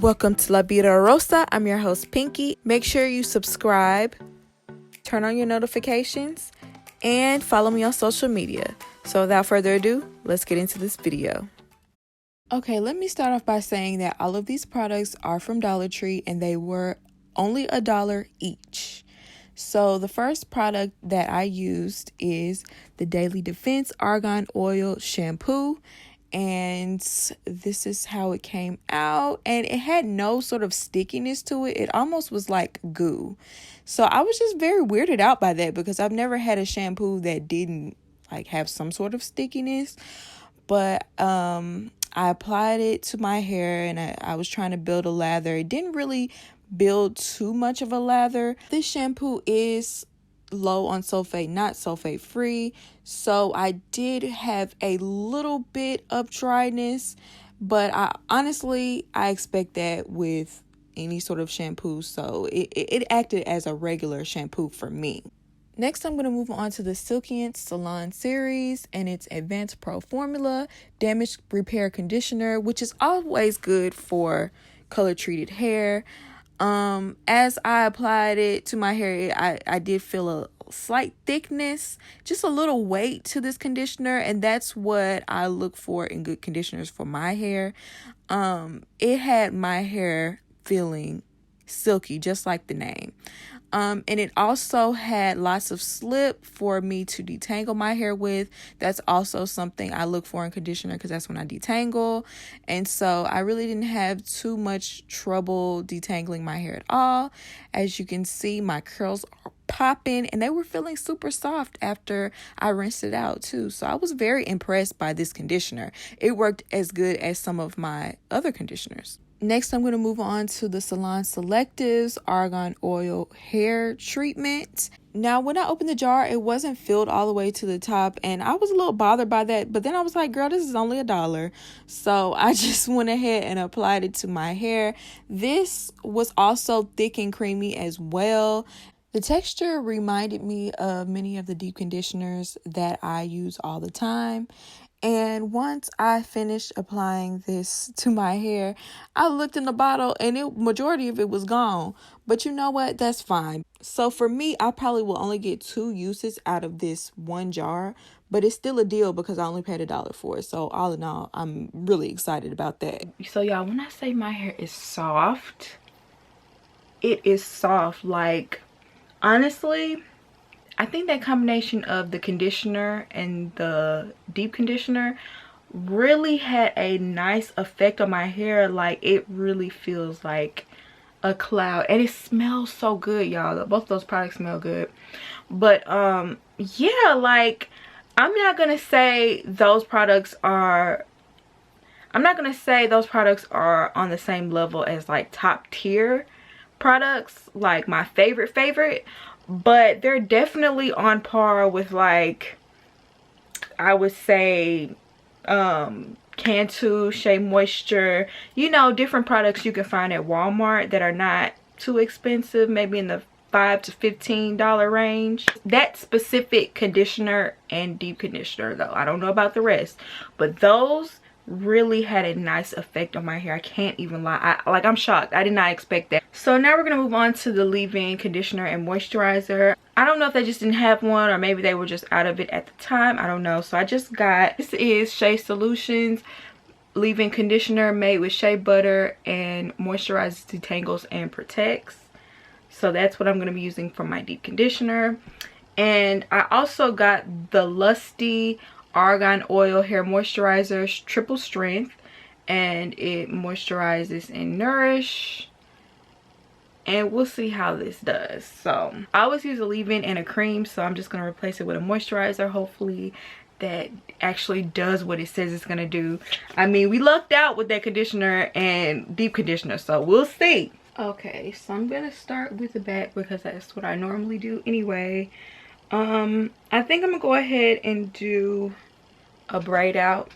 Welcome to La Vida Rosa. I'm your host, Pinky. Make sure you subscribe, turn on your notifications, and follow me on social media. So without further ado, let's get into this video. Okay, let me start off by saying that all of these products are from Dollar Tree and they were only $1 each. So the first product that I used is the Daily Defense Argan Oil Shampoo. And this is how it came out, and it had no sort of stickiness to it. It almost was like goo. So I was just very weirded out by that because I've never had a shampoo that didn't like have some sort of stickiness. But I applied it to my hair, and I was trying to build a lather. It didn't really build too much of a lather. This shampoo is low on sulfate, not sulfate free, so I did have a little bit of dryness, but I expect that with any sort of shampoo, so it acted as a regular shampoo for me. Next, I'm going to move on to the Silkiant Salon series and its Advanced Pro Formula Damage Repair Conditioner, which is always good for color treated hair. As I applied it to my hair, I did feel a slight thickness, just a little weight to this conditioner, and that's what I look for in good conditioners for my hair. It had my hair feeling silky, just like the name. And it also had lots of slip for me to detangle my hair with. That's also something I look for in conditioner because that's when I detangle. And so I really didn't have too much trouble detangling my hair at all. As you can see, my curls are popping and they were feeling super soft after I rinsed it out too. So I was very impressed by this conditioner. It worked as good as some of my other conditioners. Next, I'm going to move on to the Salon Selectives Argan Oil Hair Treatment. Now, when I opened the jar, it wasn't filled all the way to the top, and I was a little bothered by that, but then I was like, girl, this is only $1. So I just went ahead and applied it to my hair. This was also thick and creamy as well. The texture reminded me of many of the deep conditioners that I use all the time. And once I finished applying this to my hair, I looked in the bottle and majority of it was gone. But you know what? That's fine. So for me, I probably will only get 2 uses out of this one jar, but it's still a deal because I only paid $1 for it. So all in all, I'm really excited about that. So y'all, when I say my hair is soft, it is soft. Like, honestly, I think that combination of the conditioner and the deep conditioner really had a nice effect on my hair. Like, it really feels like a cloud, and it smells so good, y'all. Both those products smell good. But yeah, like, I'm not gonna say those products are on the same level as like top tier products, like my favorite, but they're definitely on par with, like, I would say Cantu, Shea Moisture, you know, different products you can find at Walmart that are not too expensive, maybe in the $5 to $15 range. That specific conditioner and deep conditioner, though, I don't know about the rest, but those really had a nice effect on my hair. I can't even lie. I'm shocked. I did not expect that. So now we're gonna move on to the leave-in conditioner and moisturizer. I don't know if they just didn't have one, or maybe they were just out of it at the time. I don't know. So I just got, this is Shea Solutions leave-in conditioner made with shea butter and moisturizes, detangles, and protects. So that's what I'm gonna be using for my deep conditioner. And I also got the Lusty Argan Oil Hair Moisturizer Triple Strength, and it moisturizes and nourish, and we'll see how this does. So I always use a leave-in and a cream, so I'm just going to replace it with a moisturizer. Hopefully that actually does what it says it's going to do. I mean, we lucked out with that conditioner and deep conditioner, so we'll see. Okay, so I'm going to start with the back because that's what I normally do anyway. I think I'm gonna go ahead and do a braid out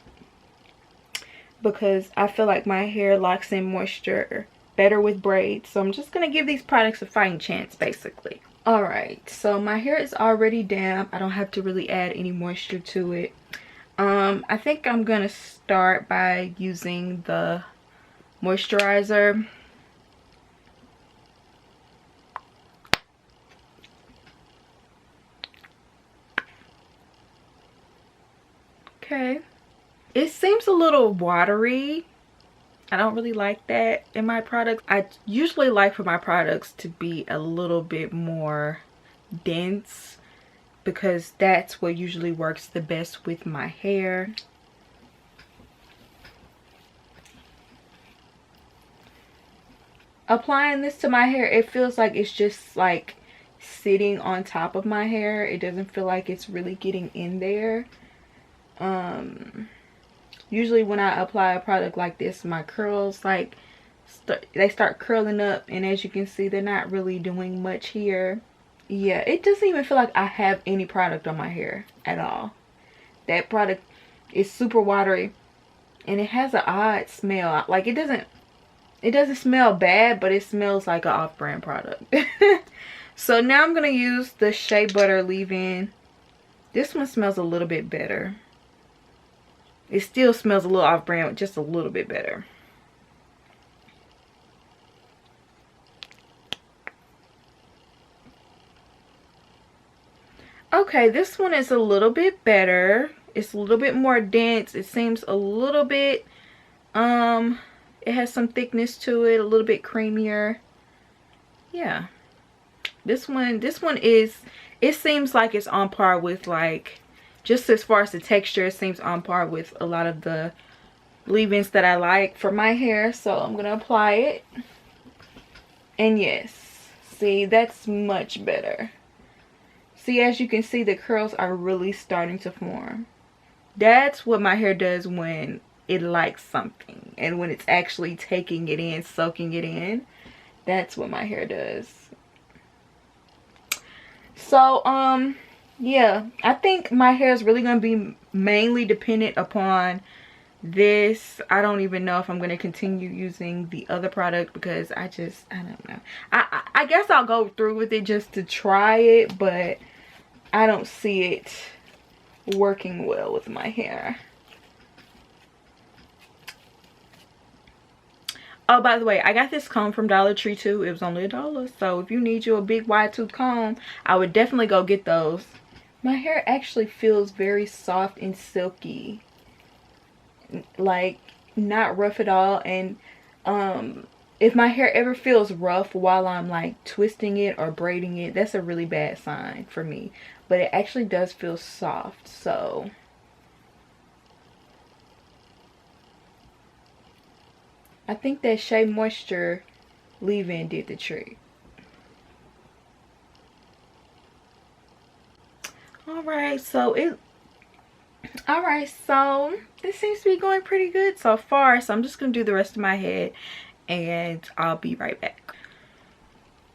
because I feel like my hair locks in moisture better with braids. So I'm just gonna give these products a fighting chance, basically. All right, so my hair is already damp. I don't have to really add any moisture to it. I think I'm gonna start by using the moisturizer. Okay, it seems a little watery. I don't really like that in my products. I usually like for my products to be a little bit more dense because that's what usually works the best with my hair. Applying this to my hair, it feels like it's just like sitting on top of my hair. It doesn't feel like it's really getting in there. Usually when I apply a product like this, my curls like they start curling up, and as you can see, they're not really doing much here. Yeah, it doesn't even feel like I have any product on my hair at all. That product is super watery, and it has an odd smell. Like it doesn't smell bad, but it smells like an off-brand product. So now I'm gonna use the Shea Butter leave-in. This one smells a little bit better. It still smells a little off-brand, but just a little bit better. Okay, this one is a little bit better. It's a little bit more dense. It seems a little bit, it has some thickness to it, a little bit creamier. Yeah. This one is, it seems like it's on par with, like, just as far as the texture, it seems on par with a lot of the leave-ins that I like for my hair. So I'm gonna apply it. And yes, see, that's much better. See, as you can see, the curls are really starting to form. That's what my hair does when it likes something, and when it's actually taking it in, soaking it in. That's what my hair does. So yeah, I think my hair is really going to be mainly dependent upon this. I don't even know if I'm going to continue using the other product because I don't know. I guess I'll go through with it just to try it, but I don't see it working well with my hair. Oh, by the way, I got this comb from Dollar Tree too. It was only $1. So if you need you a big wide tooth comb, I would definitely go get those. My hair actually feels very soft and silky. Like, not rough at all. And if my hair ever feels rough while I'm like twisting it or braiding it, that's a really bad sign for me. But it actually does feel soft. So I think that Shea Moisture leave-in did the trick. Alright, so this seems to be going pretty good so far. So I'm just gonna do the rest of my head and I'll be right back.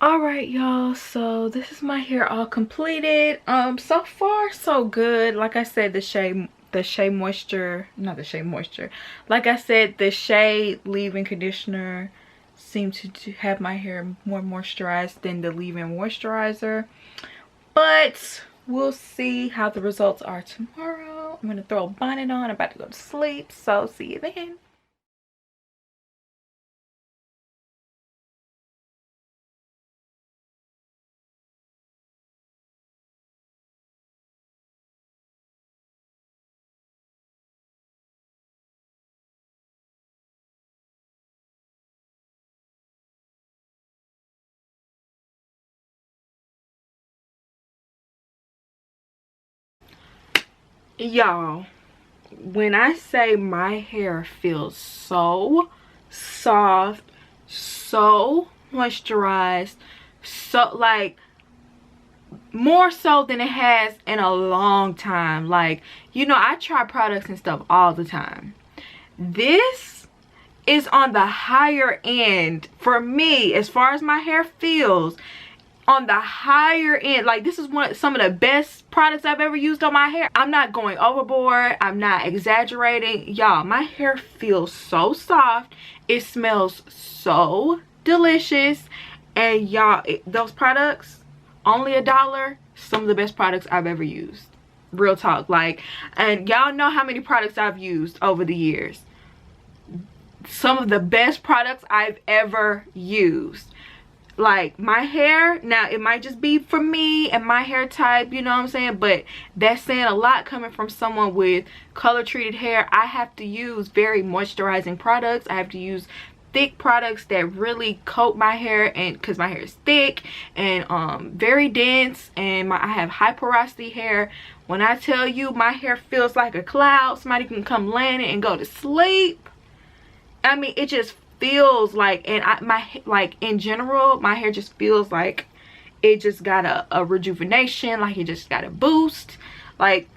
Alright, y'all, so this is my hair all completed. So far so good. Like I said, the Shea Moisture, not the Shea Moisture, like I said, the Shea leave-in conditioner seemed to have my hair more moisturized than the leave-in moisturizer, but we'll see how the results are tomorrow. I'm gonna throw a bonnet on. I'm about to go to sleep, so see you then. Y'all, when I say my hair feels so soft, so moisturized, so like more so than it has in a long time. Like, you know, I try products and stuff all the time. This is on the higher end for me as far as my hair feels. On the higher end, like this is some of the best products I've ever used on my hair. I'm not going overboard, I'm not exaggerating. Y'all, my hair feels so soft, it smells so delicious, and y'all, those products, only $1, some of the best products I've ever used. Real talk. Like, and y'all know how many products I've used over the years. some of the best products I've ever used. Like, my hair, now it might just be for me and my hair type, you know what I'm saying, but that's saying a lot coming from someone with color treated hair. I have to use very moisturizing products. I have to use thick products that really coat my hair, and because my hair is thick and very dense, and I have high porosity hair. When I tell you my hair feels like a cloud, somebody can come land it and go to sleep. I mean, it just feels like, and like in general, my hair just feels like it just got a rejuvenation, like it just got a boost. Like,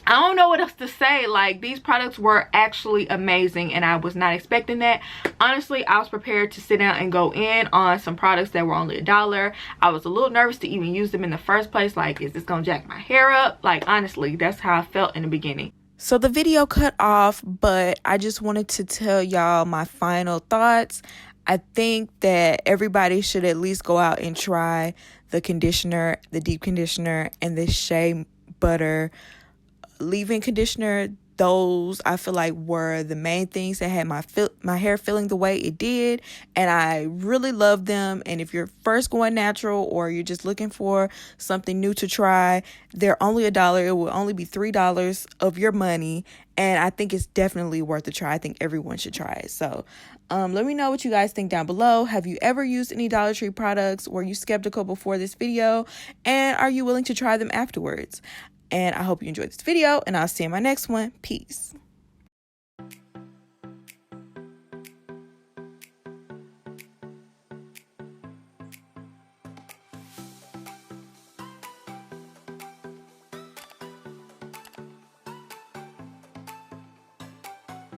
I don't know what else to say. Like, these products were actually amazing, and I was not expecting that. Honestly, I was prepared to sit down and go in on some products that were only $1. I was a little nervous to even use them in the first place. Like, is this gonna jack my hair up? Like, honestly, that's how I felt in the beginning. So the video cut off, but I just wanted to tell y'all my final thoughts. I think that everybody should at least go out and try the conditioner, the deep conditioner, and the shea butter leave-in conditioner. Those, I feel like, were the main things that had my hair feeling the way it did, and I really love them. And if you're first going natural, or you're just looking for something new to try, they're only $1. It will only be $3 of your money, and I think it's definitely worth a try. I think everyone should try it. So let me know what you guys think down below. Have you ever used any Dollar Tree products? Were you skeptical before this video, and are you willing to try them afterwards? And I hope you enjoyed this video, and I'll see you in my next one. Peace.